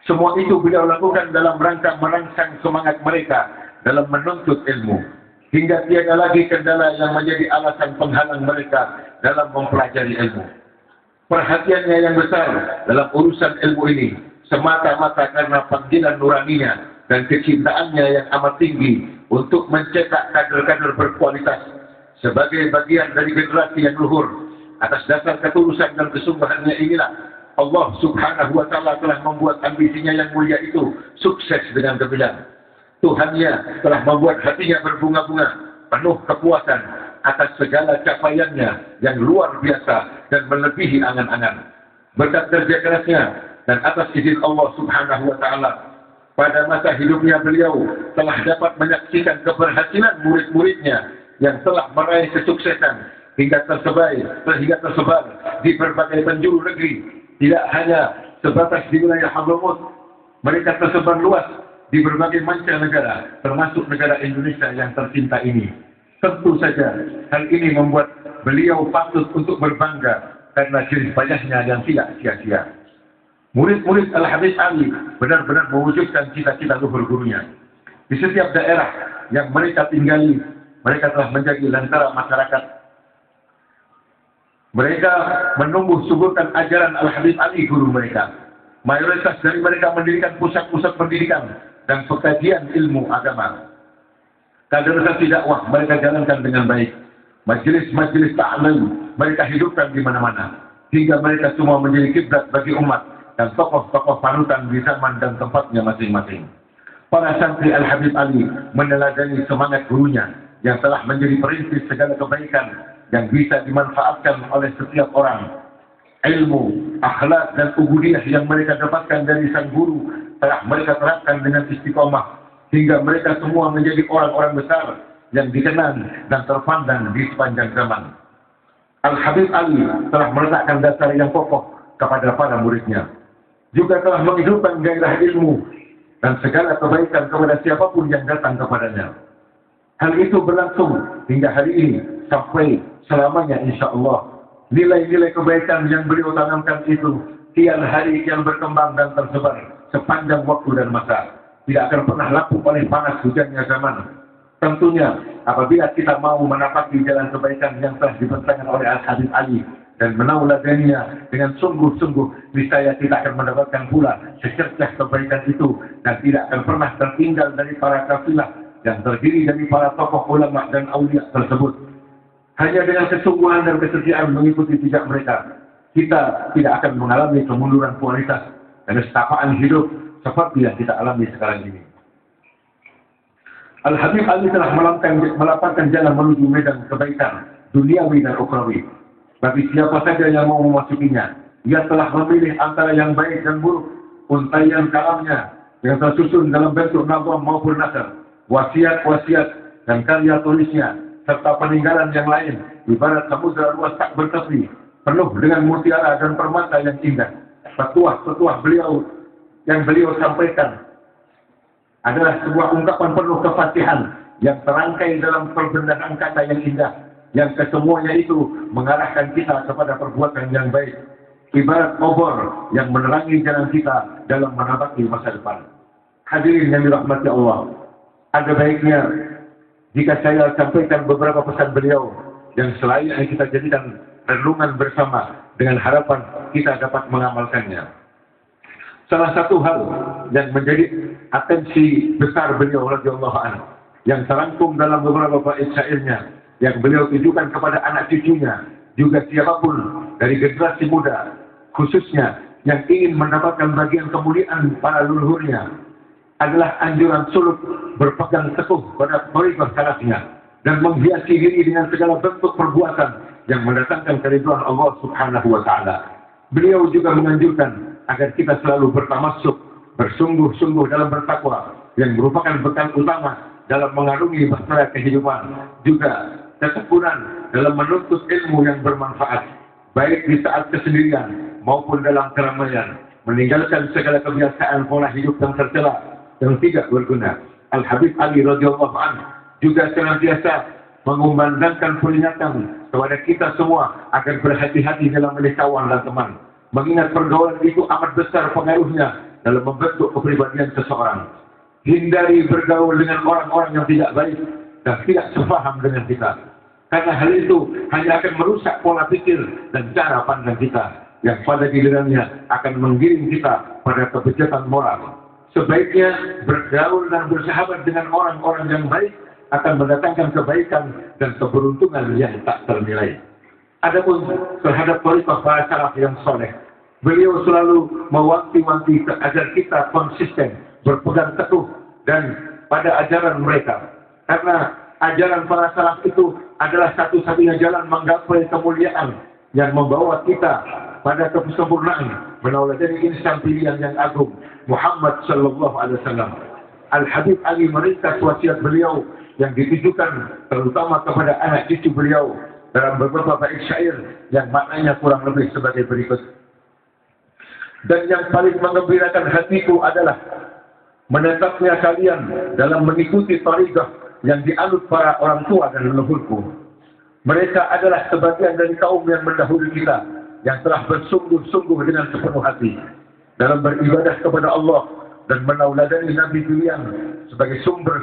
Semua itu beliau lakukan dalam rangka merangsang semangat mereka dalam menuntut ilmu. Hingga tiada lagi kendala yang menjadi alasan penghalang mereka dalam mempelajari ilmu. Perhatiannya yang besar dalam urusan ilmu ini semata-mata karena panggilan nuraninya dan kecintaannya yang amat tinggi untuk mencetak kader-kader berkualitas sebagai bagian dari generasi yang luhur. Atas dasar ketulusan dan kesungguhannya inilah Allah Subhanahu wa Ta'ala telah membuat ambisinya yang mulia itu sukses dengan gemilang. Tuhannya telah membuat hatinya berbunga-bunga, penuh kepuasan atas segala capaiannya yang luar biasa dan melebihi angan-angan. Berkat kerja kerasnya dan atas izin Allah Subhanahu wa Ta'ala, pada masa hidupnya beliau telah dapat menyaksikan keberhasilan murid-muridnya yang telah meraih kesuksesan hingga tersebar di berbagai penjuru negeri. Tidak hanya sebatas di wilayah Hadramaut, mereka tersebar luas di berbagai mancanegara, termasuk negara Indonesia yang tercinta ini. Tentu saja hal ini membuat beliau patut untuk berbangga karena jerih payahnya yang tidak sia-sia. Murid-murid Al-Habib Ali benar-benar mewujudkan cita-cita luhur gurunya. Di setiap daerah yang mereka tinggali, mereka telah menjadi lentera masyarakat. Mereka menumbuh suburkan ajaran Al-Habib Ali guru mereka. Mayoritas dari mereka mendirikan pusat-pusat pendidikan dan pengkajian ilmu agama. Kaderisasi dakwah mereka jalankan dengan baik. Majelis-majelis ta'lim mereka hidupkan di mana-mana, hingga mereka semua menjadi kiblat bagi umat dan tokoh-tokoh panutan di zaman dan tempatnya masing-masing. Para santri Al-Habib Ali meneladani semangat gurunya yang telah menjadi perintis segala kebaikan yang bisa dimanfaatkan oleh setiap orang. Ilmu, akhlak dan ubudiyah yang mereka dapatkan dari sang guru telah mereka terapkan dengan istiqomah hingga mereka semua menjadi orang-orang besar yang dikenal dan terpandang di sepanjang zaman. Al-Habib Ali telah meletakkan dasar yang kokoh kepada para muridnya, juga telah menghidupkan gairah ilmu dan segala kebaikan kepada siapapun yang datang kepadanya. Hal itu berlangsung hingga hari ini sampai selamanya, insya Allah. Nilai-nilai kebaikan yang beliau tanamkan itu tiap hari yang berkembang dan tersebar sepanjang waktu dan masa. Tidak akan pernah lapuk oleh panas hujannya zaman. Tentunya apabila kita mau menapaki jalan kebaikan yang telah dibentangkan oleh Al-Habib Ali dan menauladaninya dengan sungguh-sungguh, niscaya kita akan mendapatkan pula secercah kebaikan itu dan tidak akan pernah tertinggal dari para kafilah yang terdiri dari para tokoh ulama dan aulia tersebut. Hanya dengan kesungguhan dan kesetiaan mengikuti jejak mereka, kita tidak akan mengalami kemunduran kualitas dan ketapaan hidup seperti yang kita alami sekarang ini. Al-Habib Ali telah melapangkan jalan menuju medan kebaikan duniawi dan ukhrawi. Bagi siapa saja yang mau memasukinya, ia telah memilih antara yang baik dan buruk. Untaian kalamnya yang tersusun dalam bentuk nazam maupun nasr, wasiat-wasiat dan karya tulisnya, serta peninggalan yang lain, ibarat samudra luas tak bertepi, penuh dengan mutiara dan permata yang indah. Petuah-petuah beliau yang beliau sampaikan adalah sebuah ungkapan penuh kefasihan yang terangkai dalam perbendaan kata yang indah, yang kesemuanya itu mengarahkan kita kepada perbuatan yang baik, ibarat obor yang menerangi jalan kita dalam menapaki masa depan. Hadirin yang dirahmati Allah, ada baiknya jika saya sampaikan beberapa pesan beliau yang selayaknya kita jadikan renungan bersama dengan harapan kita dapat mengamalkannya. Salah satu hal yang menjadi atensi besar beliau radhiyallahu anhu yang terangkum dalam beberapa bait syairnya yang beliau tujukan kepada anak cucunya, juga siapapun dari generasi muda khususnya yang ingin mendapatkan bagian kemuliaan para leluhurnya, adalah anjuran suluk berpegang teguh pada tariqah salafnya dan menghiasi diri dengan segala bentuk perbuatan yang mendatangkan keridhaan Allah Subhanahu wa Ta'ala. Beliau juga menganjurkan agar kita selalu bertamassuk, bersungguh-sungguh dalam bertakwa yang merupakan bekal utama dalam mengarungi bahtera kehidupan, juga ketekunan dalam menuntut ilmu yang bermanfaat baik di saat kesendirian maupun dalam keramaian, meninggalkan segala kebiasaan pola hidup yang tercela yang tidak berguna. Al-Habib Ali radhiyallahu anhu juga senantiasa mengumandangkan peringatan kepada kita semua agar berhati-hati dalam memilih kawan dan teman, mengingat pergaulan itu amat besar pengaruhnya dalam membentuk kepribadian seseorang. Hindari bergaul dengan orang-orang yang tidak baik dan tidak sepaham dengan kita. Karena hal itu hanya akan merusak pola pikir dan cara pandang kita, yang pada gilirannya akan menggiring kita pada kebejatan moral. Sebaiknya bergaul dan bersahabat dengan orang-orang yang baik akan mendatangkan kebaikan dan keberuntungan yang tak ternilai. Adapun terhadap thariqah para salaf yang soleh, beliau selalu mewanti-wanti agar kita konsisten berpegang teguh dan pada ajaran mereka. Karena ajaran para salaf itu adalah satu-satunya jalan menggapai kemuliaan yang membawa kita pada kesempurnaan, meneladani insan pilihan yang agung, Muhammad sallallahu alaihi wasallam. Al-Habib Ali meringkas wasiat beliau yang ditujukan terutama kepada anak cucu beliau dalam beberapa bait syair yang maknanya kurang lebih sebagai berikut. Dan yang paling menggembirakan hatiku adalah menetapnya kalian dalam mengikuti thariqah yang dianut para orang tua dan leluhurku. Mereka adalah sebagian dari kaum yang mendahului kita, yang telah bersungguh-sungguh dengan sepenuh hati dalam beribadah kepada Allah dan menauladani Nabi pilihan sebagai sumber